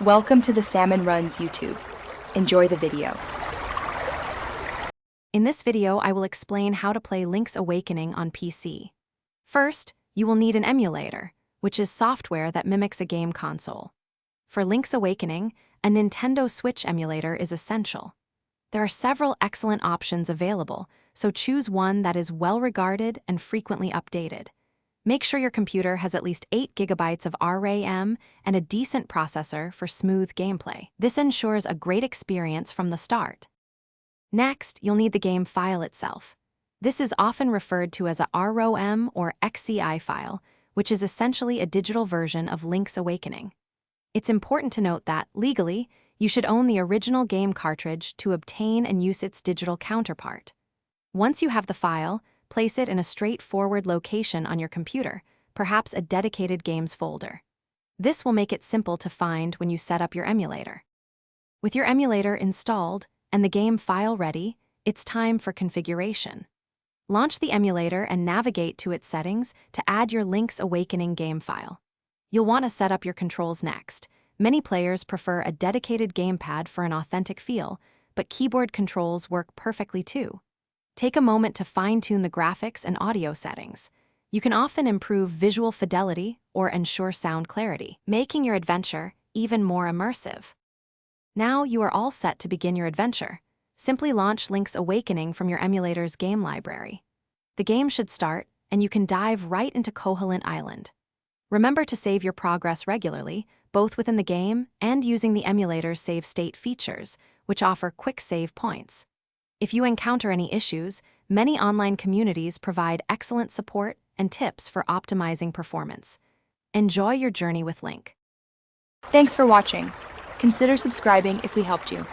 Welcome to the Salmon Runs YouTube. Enjoy the video. In this video, I will explain how to play Link's Awakening on PC. First, you will need an emulator, which is software that mimics a game console. For Link's Awakening, a Nintendo Switch emulator is essential. There are several excellent options available, so choose one that is well-regarded and frequently updated. Make sure your computer has at least 8 GB of RAM and a decent processor for smooth gameplay. This ensures a great experience from the start. Next, you'll need the game file itself. This is often referred to as a ROM or XCI file, which is essentially a digital version of Link's Awakening. It's important to note that, legally, you should own the original game cartridge to obtain and use its digital counterpart. Once you have the file, place it in a straightforward location on your computer, perhaps a dedicated games folder. This will make it simple to find when you set up your emulator. With your emulator installed and the game file ready, it's time for configuration. Launch the emulator and navigate to its settings to add your Link's Awakening game file. You'll want to set up your controls next. Many players prefer a dedicated gamepad for an authentic feel, but keyboard controls work perfectly too. Take a moment to fine-tune the graphics and audio settings. You can often improve visual fidelity or ensure sound clarity, making your adventure even more immersive. Now you are all set to begin your adventure. Simply launch Link's Awakening from your emulator's game library. The game should start, and you can dive right into Koholint Island. Remember to save your progress regularly, both within the game and using the emulator's save state features, which offer quick save points. If you encounter any issues, many online communities provide excellent support and tips for optimizing performance. Enjoy your journey with Link. Thanks for watching. Consider subscribing if we helped you.